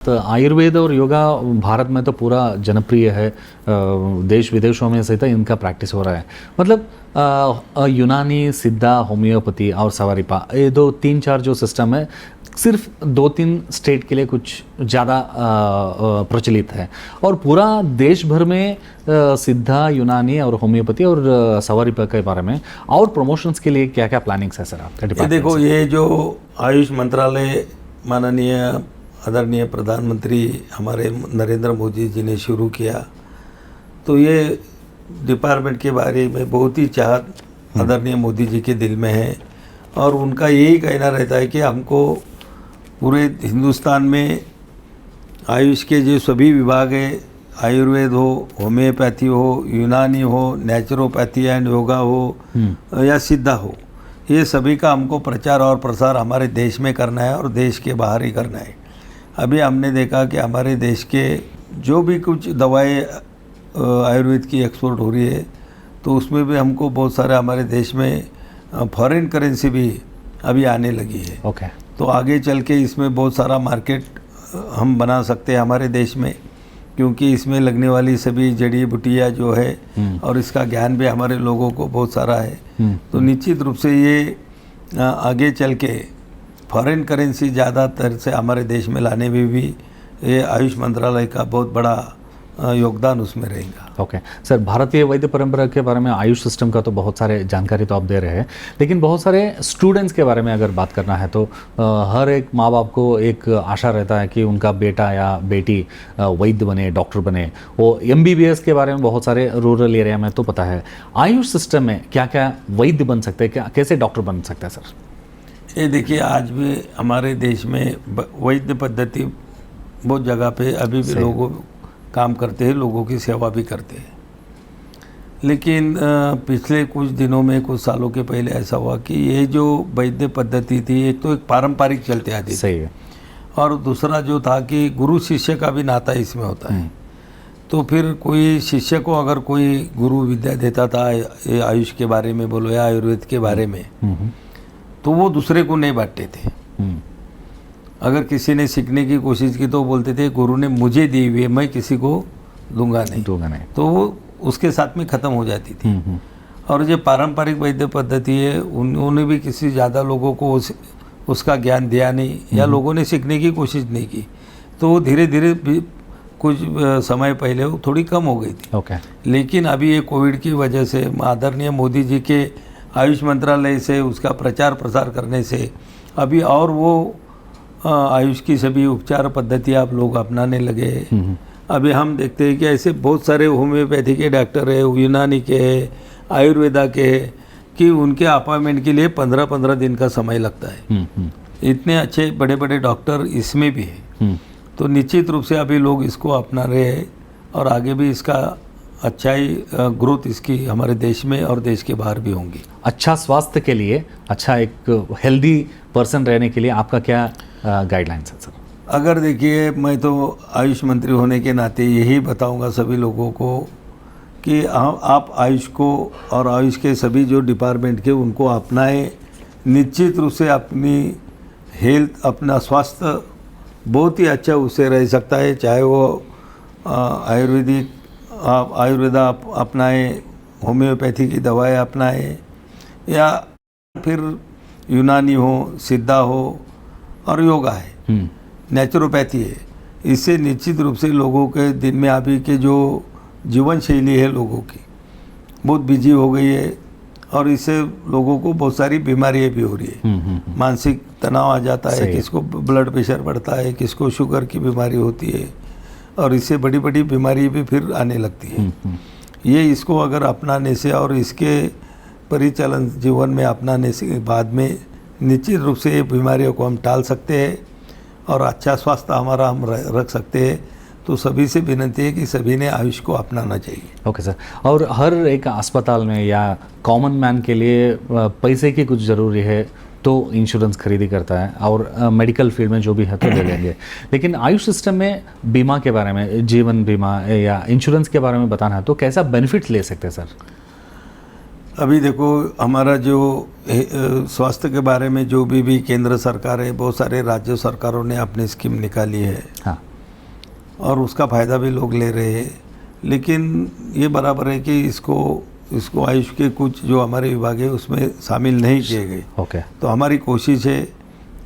तो आयुर्वेद और योगा भारत में तो पूरा जनप्रिय है। देश विदेशों में सहित इनका प्रैक्टिस हो रहा है। मतलब यूनानी, सिद्धा, होम्योपैथी और सवारिपा, ये दो तीन चार जो सिस्टम है सिर्फ दो तीन स्टेट के लिए कुछ ज़्यादा प्रचलित है, और पूरा देश भर में सिद्धा, यूनानी और होम्योपैथी और सवारिपा के बारे में और प्रमोशंस के लिए क्या क्या प्लानिंग्स है सर आपका डिपार्टमेंट? देखो, ये जो आयुष मंत्रालय माननीय आदरणीय प्रधानमंत्री हमारे नरेंद्र मोदी जी ने शुरू किया, तो ये डिपार्टमेंट के बारे में बहुत ही चाहत आदरणीय मोदी जी के दिल में है, और उनका यही कहना रहता है कि हमको पूरे हिंदुस्तान में आयुष के जो सभी विभाग है, आयुर्वेद हो, होम्योपैथी हो, यूनानी हो, नेचुरोपैथी एंड योगा हो या सिद्धा हो, ये सभी का हमको प्रचार और प्रसार हमारे देश में करना है और देश के बाहर ही करना है। अभी हमने देखा कि हमारे देश के जो भी कुछ दवाएं आयुर्वेद की एक्सपोर्ट हो रही है, तो उसमें भी हमको बहुत सारे हमारे देश में फॉरेन करेंसी भी अभी आने लगी है। ओके। तो आगे चल के इसमें बहुत सारा मार्केट हम बना सकते हैं हमारे देश में, क्योंकि इसमें लगने वाली सभी जड़ी बूटियाँ जो है और इसका ज्ञान भी हमारे लोगों को बहुत सारा है। तो निश्चित रूप से ये आगे चल के फॉरेन करेंसी ज़्यादातर से हमारे देश में लाने में भी ये आयुष मंत्रालय का बहुत बड़ा योगदान उसमें रहेगा। ओके सर, भारतीय वैद्य परंपरा के बारे में, आयुष सिस्टम का तो बहुत सारे जानकारी तो आप दे रहे हैं, लेकिन बहुत सारे स्टूडेंट्स के बारे में अगर बात करना है तो हर एक माँ बाप को एक आशा रहता है कि उनका बेटा या बेटी वैद्य बने, डॉक्टर बने। वो MBBS के बारे में बहुत सारे रूरल एरिया में तो पता है। आयुष सिस्टम में क्या क्या वैद्य बन सकते हैं, क्या कैसे डॉक्टर बन सकते हैं सर? ये देखिए, आज भी हमारे देश में वैद्य पद्धति बहुत जगह पे अभी भी लोग काम करते हैं, लोगों की सेवा भी करते हैं, लेकिन पिछले कुछ दिनों में, कुछ सालों के पहले ऐसा हुआ कि ये जो वैद्य पद्धति थी, एक तो एक पारंपरिक चलते आती थी, और दूसरा जो था कि गुरु शिष्य का भी नाता इसमें होता है। तो फिर कोई शिष्य को अगर कोई गुरु विद्या देता था, ये आयुष के बारे में बोलो या आयुर्वेद के बारे में, तो वो दूसरे को नहीं बांटते थे। अगर किसी ने सीखने की कोशिश की तो बोलते थे गुरु ने मुझे दी हुई है, मैं किसी को दूंगा नहीं, तो वो उसके साथ में ख़त्म हो जाती थी। और जो पारंपरिक वैद्य पद्धति है, उन्होंने भी किसी ज़्यादा लोगों को उसका ज्ञान दिया नहीं, या लोगों ने सीखने की कोशिश नहीं की, तो वो धीरे धीरे कुछ समय पहले वो थोड़ी कम हो गई थी। लेकिन अभी ये कोविड की वजह से आदरणीय मोदी जी के आयुष मंत्रालय से उसका प्रचार प्रसार करने से अभी और वो आयुष की सभी उपचार पद्धति आप लोग अपनाने लगे। अभी हम देखते हैं कि ऐसे बहुत सारे होम्योपैथी के डॉक्टर है, यूनानी के है, आयुर्वेदा के है, कि उनके अपॉइंटमेंट के लिए 15-15 दिन का समय लगता है। इतने अच्छे बड़े बड़े डॉक्टर इसमें भी है। तो निश्चित रूप से अभी लोग इसको अपना रहे हैं, और आगे भी इसका अच्छा ही ग्रोथ इसकी हमारे देश में और देश के बाहर भी होंगी। अच्छा स्वास्थ्य के लिए, अच्छा एक हेल्दी पर्सन रहने के लिए आपका क्या गाइडलाइंस है सर? अगर देखिए, मैं तो आयुष मंत्री होने के नाते यही बताऊंगा सभी लोगों को कि आप आयुष को और आयुष के सभी जो डिपार्टमेंट के उनको अपनाएं। निश्चित रूप से अपनी हेल्थ, अपना स्वास्थ्य बहुत ही अच्छा उससे रह सकता है, चाहे वो आयुर्वेदिक आप आयुर्वेदा अपनाएं, होम्योपैथी की दवाएं अपनाएं, या फिर यूनानी हो, सिद्धा हो, और योगा है, नेचुरोपैथी है। इससे निश्चित रूप से लोगों के दिन में अभी के जो जीवन शैली है लोगों की बहुत बिजी हो गई है, और इससे लोगों को बहुत सारी बीमारियां भी हो रही है। मानसिक तनाव आ जाता है, किसको ब्लड प्रेशर बढ़ता है, किसको शुगर की बीमारी होती है, और इससे बड़ी बड़ी बीमारी भी फिर आने लगती है। ये इसको अगर अपनाने से और इसके परिचालन जीवन में अपनाने से बाद में निश्चित रूप से ये बीमारियों को हम टाल सकते हैं, और अच्छा स्वास्थ्य हमारा हम रख सकते हैं। तो सभी से विनती है कि सभी ने आयुष को अपनाना चाहिए। Okay sir. और हर एक अस्पताल में या कॉमन मैन के लिए पैसे की कुछ ज़रूरी है तो इंश्योरेंस खरीदी करता है, और मेडिकल फील्ड में जो भी है तो ले लेंगे, लेकिन आयुष सिस्टम में बीमा के बारे में, जीवन बीमा या इंश्योरेंस के बारे में बताना है तो कैसा बेनिफिट ले सकते हैं सर? अभी देखो, हमारा जो स्वास्थ्य के बारे में जो भी केंद्र सरकार है, बहुत सारे राज्य सरकारों ने अपनी स्कीम निकाली है। हाँ। और उसका फ़ायदा भी लोग ले रहे हैं। लेकिन ये बराबर है कि इसको आयुष के कुछ जो हमारे विभाग है उसमें शामिल नहीं किए गए। ओके। तो हमारी कोशिश है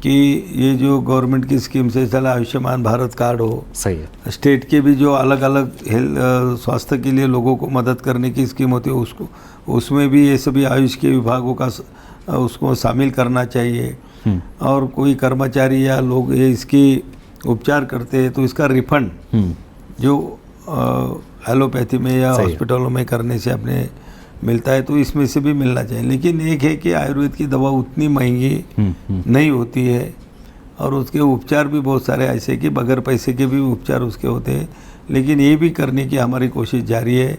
कि ये जो गवर्नमेंट की स्कीम से चला आयुष्मान भारत कार्ड हो, सही है। स्टेट के भी जो अलग अलग हेल्थ स्वास्थ्य के लिए लोगों को मदद करने की स्कीम होती है उसको उसमें भी ये सभी आयुष के विभागों का उसको शामिल करना चाहिए। और कोई कर्मचारी या लोग ये इसकी उपचार करते हैं तो इसका रिफंड जो एलोपैथी में या हॉस्पिटलों में करने से अपने मिलता है तो इसमें से भी मिलना चाहिए। लेकिन एक है कि आयुर्वेद की दवा उतनी महंगी नहीं होती है और उसके उपचार भी बहुत सारे ऐसे कि बगैर पैसे के भी उपचार उसके होते हैं। लेकिन ये भी करने की हमारी कोशिश जारी है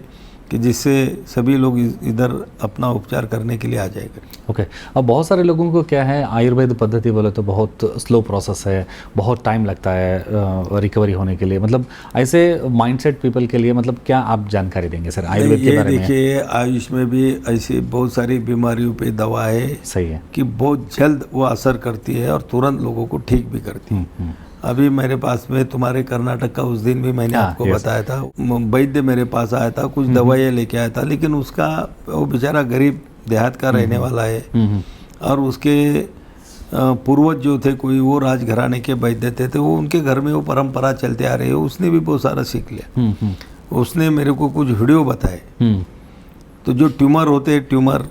कि जिससे सभी लोग इधर अपना उपचार करने के लिए आ जाएगा। ओके। अब बहुत सारे लोगों को क्या है, आयुर्वेद पद्धति बोले तो बहुत स्लो प्रोसेस है, बहुत टाइम लगता है रिकवरी होने के लिए। मतलब ऐसे माइंडसेट पीपल के लिए मतलब क्या आप जानकारी देंगे सर आयुर्वेद के बारे में? देखिए, आयुष में भी ऐसी बहुत सारी बीमारियों पे दवा है, सही है, कि बहुत जल्द वो असर करती है और तुरंत लोगों को ठीक भी करती है। अभी मेरे पास में तुम्हारे कर्नाटक का उस दिन भी मैंने आपको बताया था, वैद्य मेरे पास आया था, कुछ दवाइयाँ लेके आया था, लेकिन उसका वो बेचारा गरीब देहात का रहने वाला है और उसके पूर्वज जो थे कोई वो राजघराने के वैद्य थे वो उनके घर में वो परंपरा चलते आ रही है। उसने भी बहुत सारा सीख लिया। उसने मेरे को कुछ वीडियो बताए। तो जो ट्यूमर होते हैं, ट्यूमर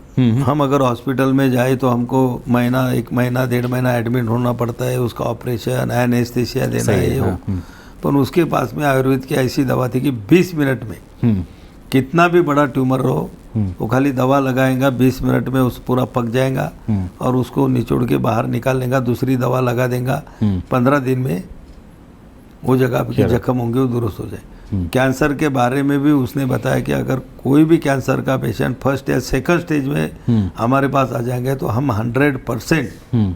हम अगर हॉस्पिटल में जाए तो हमको महीना, 1 महीना, 1.5 महीना एडमिट होना पड़ता है, उसका ऑपरेशन, एनेस्थीसिया देना है वो। पर उसके पास में आयुर्वेद की ऐसी दवा थी कि 20 मिनट में कितना भी बड़ा ट्यूमर हो वो खाली दवा लगाएगा, 20 मिनट में उस पूरा पक जाएगा और उसको निचोड़ के बाहर निकाल लेगा, दूसरी दवा लगा देगा, 15 दिन में वो जगह के जख्म होंगे वो दुरुस्त हो जाए। कैंसर के बारे में भी उसने बताया कि अगर कोई भी कैंसर का पेशेंट फर्स्ट या सेकंड स्टेज में हमारे पास आ जाएंगे तो हम 100%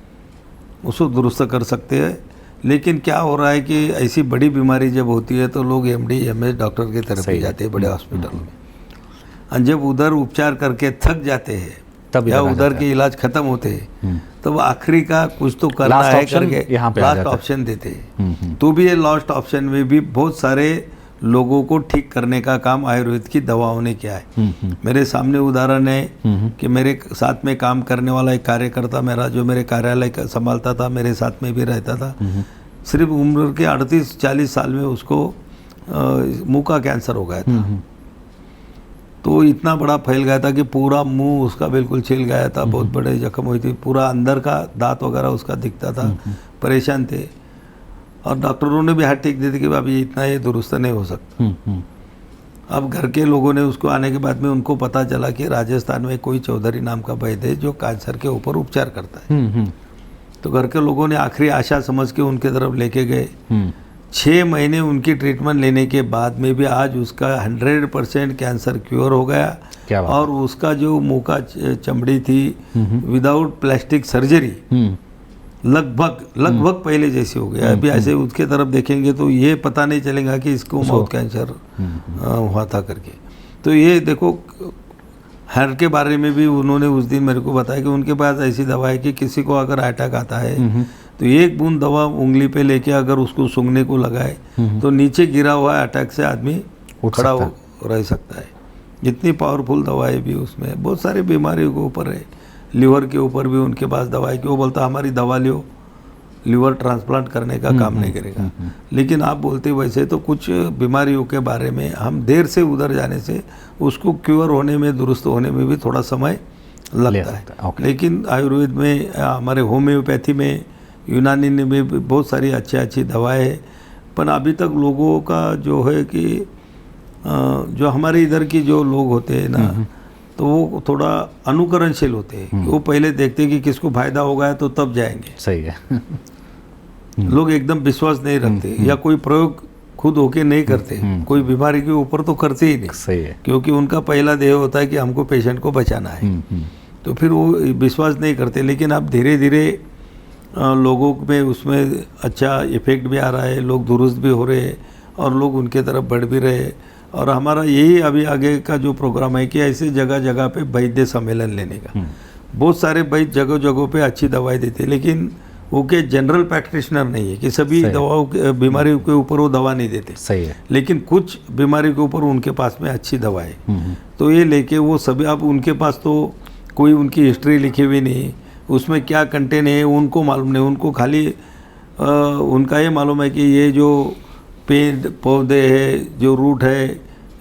उसको दुरुस्त कर सकते हैं। लेकिन क्या हो रहा है कि ऐसी बड़ी बीमारी जब होती है तो लोग MD MS डॉक्टर की तरफ ही जाते हैं बड़े हॉस्पिटल में, और जब उधर उपचार करके थक जाते हैं तब या उधर के इलाज खत्म होते हैं तब आखिरी का कुछ तो करना है करके लास्ट ऑप्शन देते हैं। तो भी ये लास्ट ऑप्शन में भी बहुत सारे लोगों को ठीक करने का काम आयुर्वेद की दवाओं ने किया है। मेरे सामने उदाहरण है कि मेरे साथ में काम करने वाला एक कार्यकर्ता मेरा जो मेरे कार्यालय का संभालता था, मेरे साथ में भी रहता था, सिर्फ उम्र के 38-40 साल में उसको मुंह का कैंसर हो गया था। तो इतना बड़ा फैल गया था कि पूरा मुंह उसका बिल्कुल छिल गया था, बहुत बड़े जख्म हुई थी, पूरा अंदर का दांत वगैरह उसका दिखता था, परेशान थे और डॉक्टरों ने भी हाथ टेक दी थी कि अभी इतना ये दुरुस्त नहीं हो सकता। अब घर के लोगों ने उसको आने के बाद में उनको पता चला कि राजस्थान में कोई चौधरी नाम का वैद्य है जो कैंसर के ऊपर उपचार करता है। तो घर के लोगों ने आखिरी आशा समझ के उनके तरफ लेके गए। 6 महीने उनकी ट्रीटमेंट लेने के बाद में भी आज उसका 100% कैंसर क्योर हो गया और उसका जो मुंह का चमड़ी थी विदाउट प्लास्टिक सर्जरी लगभग पहले जैसे हो गया। अभी ऐसे उसके तरफ देखेंगे तो ये पता नहीं चलेगा कि इसको माउथ कैंसर हुआ था करके। तो ये देखो, हार्ट के बारे में भी उन्होंने उस दिन मेरे को बताया कि उनके पास ऐसी दवा है कि किसी को अगर अटैक आता है तो 1 बूंद दवा उंगली पे लेके अगर उसको सूंघने को लगाए तो नीचे गिरा हुआ अटैक से आदमी खड़ा हो रह सकता है। इतनी पावरफुल दवाएं भी उसमें बहुत सारी बीमारियों के ऊपर है। लीवर के ऊपर भी उनके पास दवा है कि वो बोलता हमारी दवा लियो, लीवर ट्रांसप्लांट करने का काम नहीं करेगा। लेकिन आप बोलते वैसे तो कुछ बीमारियों के बारे में हम देर से उधर जाने से उसको क्योर होने में, दुरुस्त होने में भी थोड़ा समय लगता है। लेकिन आयुर्वेद में, हमारे होम्योपैथी में, यूनानी में भी बहुत सारी अच्छी दवाएं हैं। पर अभी तक लोगों का जो है कि जो हमारे इधर की जो लोग होते हैं ना तो वो थोड़ा अनुकरणशील होते हैं। वो पहले देखते हैं कि किसको फायदा होगा तो तब जाएंगे। सही है। लोग एकदम विश्वास नहीं रखते या कोई प्रयोग खुद होके नहीं करते, कोई बीमारी के ऊपर तो करते ही नहीं। सही है। क्योंकि उनका पहला ध्येय होता है कि हमको पेशेंट को बचाना है, तो फिर वो विश्वास नहीं करते। लेकिन अब धीरे धीरे लोगों में उसमें अच्छा इफेक्ट भी आ रहा है, लोग दुरुस्त भी हो रहे हैं और लोग उनके तरफ बढ़ भी रहे हैं। और हमारा यही अभी आगे का जो प्रोग्राम है कि ऐसे जगह जगह पे वैद्य सम्मेलन लेने का। बहुत सारे वैद्य जगह जगहों पे अच्छी दवाई देते हैं, लेकिन वो के जनरल प्रैक्टिशनर नहीं है कि सभी सही है। दवाओं के बीमारियों के ऊपर वो दवा नहीं देते, सही है। लेकिन कुछ बीमारी के ऊपर उनके पास में अच्छी दवा है। हम्म, तो ये लेके वो सभी, अब उनके पास तो कोई उनकी हिस्ट्री लिखी हुई नहीं, उसमें क्या कंटेंट है उनको मालूम नहीं, उनको खाली उनका ये मालूम है कि ये जो पेड़ पौधे है, जो रूट है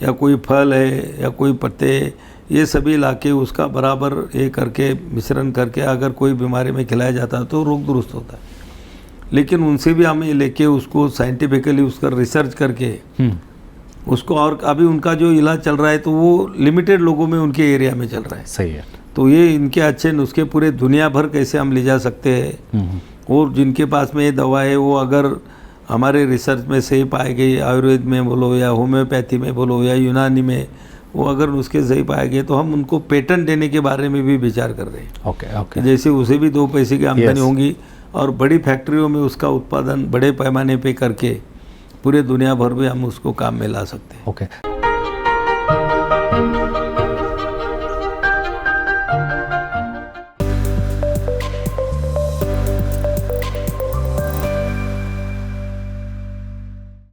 या कोई फल है या कोई पत्ते, ये सभी लाके उसका बराबर ये करके मिश्रण करके अगर कोई बीमारी में खिलाया जाता है तो रोग दुरुस्त होता है। लेकिन उनसे भी हमें लेके उसको साइंटिफिकली उसका रिसर्च करके उसको, और अभी उनका जो इलाज चल रहा है तो वो लिमिटेड लोगों में उनके एरिया में चल रहा है। सही है। तो ये इनके अच्छे नुस्खे पूरे दुनिया भर कैसे हम ले जा सकते हैं, और जिनके पास में ये दवा है वो अगर हमारे रिसर्च में सही पाई गई, आयुर्वेद में बोलो या होम्योपैथी में बोलो या यूनानी में, वो अगर नुस्खे सही पाए गए तो हम उनको पेटेंट देने के बारे में भी विचार कर रहे हैं। Okay okay. जैसे उसे भी 2 पैसे की आमदनी Yes. होंगी और बड़ी फैक्ट्रियों में उसका उत्पादन बड़े पैमाने पे करके पूरे दुनिया भर में हम उसको काम में ला सकते हैं। ओके।